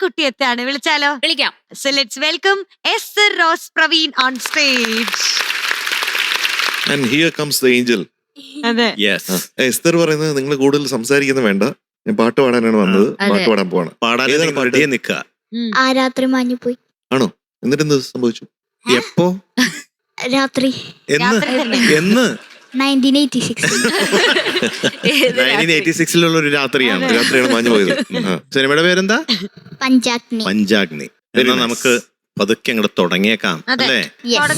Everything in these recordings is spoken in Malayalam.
കുട്ടി എത്താണ്, വിളിച്ചാലോ? വിളിക്കാം. So let's welcome Esther Ross Praveen on stage. And here comes the angel. അതെ. എസ്തർ പറയുന്നത് നിങ്ങൾ കൂടുതൽ സംസാരിക്കുന്ന വേണ്ട, ഞാൻ പാട്ട് പാടാനാണ് വന്നത്, പാട്ട് പാടാൻ പോവാണ്. പാടാൻ പാടിയെ നിക്ക. ആ രാത്രി മാഞ്ഞു പോയി. ആണോ? എന്നിട്ട് എന്ത് സംഭവിച്ചു? എപ്പോ? രാത്രി എന്ന് 1986. 1986 ഒരു രാത്രിയാണ്. രാത്രിയാണ് മാഞ്ഞു പോയത്. സിനിമയുടെ പേരെന്താ? പഞ്ചാഗ്നി. പഞ്ചാഗ്നി. എന്നാ നമുക്ക് പതുക്കെ അങ്ങോട്ട് തുടങ്ങിയേക്കാം അല്ലേ?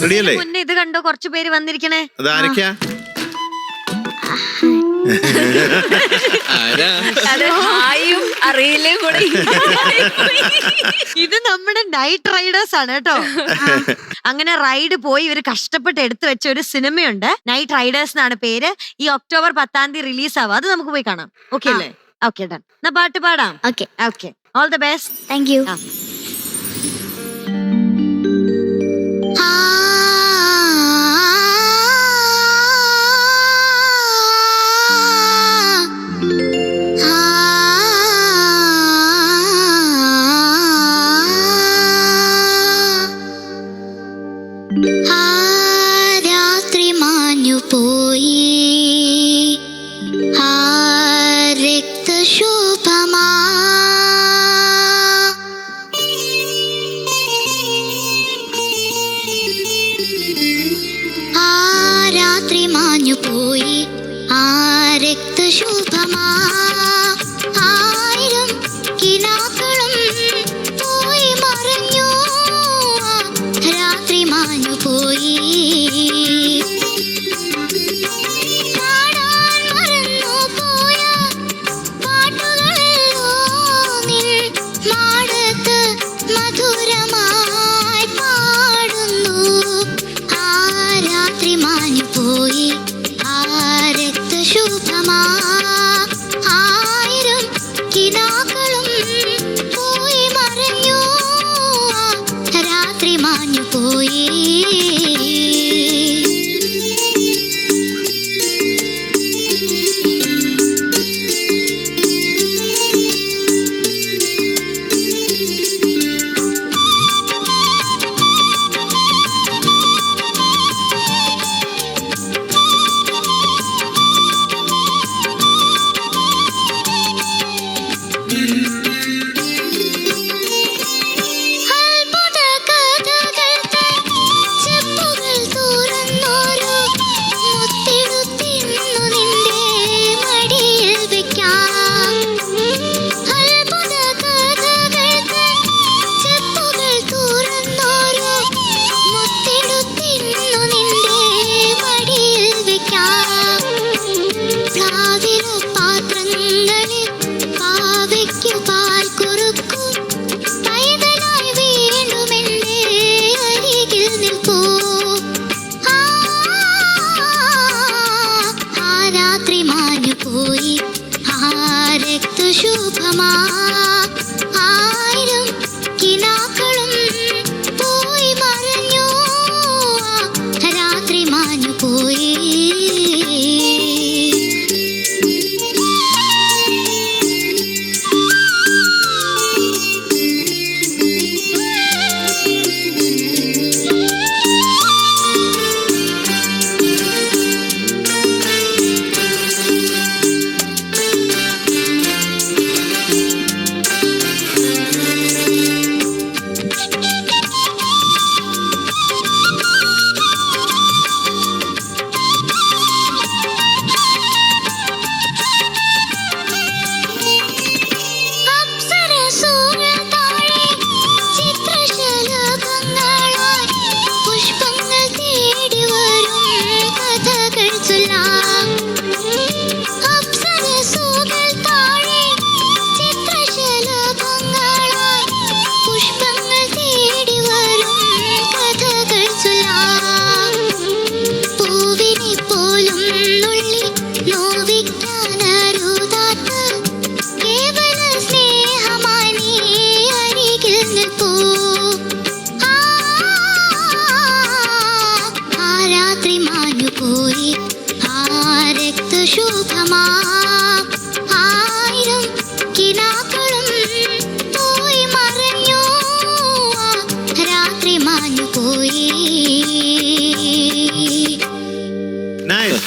റെഡിയല്ലേ? മുന്നേ ഇത് കണ്ടോ, കുറച്ചു പേര് വന്നിരിക്കണേ. അതാരൊക്കെയാ? അറിയില്ലേ കൂടെ. ഇത് നമ്മുടെ നൈറ്റ് റൈഡേഴ്സ് ആണ് കേട്ടോ. അങ്ങനെ റൈഡ് പോയി ഇവര് കഷ്ടപ്പെട്ട് എടുത്തു വെച്ച ഒരു സിനിമയുണ്ട്, നൈറ്റ് റൈഡേഴ്സ് എന്നാണ് പേര്. ഈ ഒക്ടോബർ 10 റിലീസ് ആവും. അത് നമുക്ക് പോയി കാണാം. ഓക്കെ അല്ലേ? Okay done. എന്നാ പാട്ട് പാടാം. Okay okay, all the best. Thank U. രാത്രി മാഞ്ഞു പോയി രക്തശോഭമാ രാത്രി മാഞ്ഞു പോയി രക്തശോഭമാ ആയിരം കിനാക്കളും പോയി മറഞ്ഞു രാത്രി മാഞ്ഞു പോയി പാടാൻ മറന്നു പോയ പാട്ടുകളല്ലോ നിൻ മാടത്ത് മധുരമായി പാടുന്നു രാത്രി മാഞ്ഞു പോയി രക്തശോഭമാ ആയിരം കിനാക്കളും പോയി മറഞ്ഞു രാത്രി മാഞ്ഞു പോയി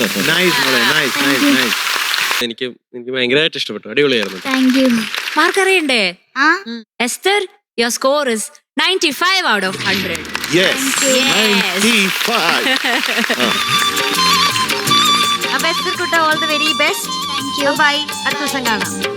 നൈസ് മോളെ, നൈസ് നൈസ് നൈസ്. എനിക്ക് ഭയങ്കരമായിട്ട് ഇഷ്ടപ്പെട്ടു. അടിപൊളിയായിരുന്നു. Thank you. മാർക്ക് അറിയണ്ടേ? ആ ester, your score is 95 out of 100. Yes. 95. അപ്പൊ എസ്തർ കുട്ട, all the very best. Thank you. Bye. അടുത്ത ദിവസം കാണാം.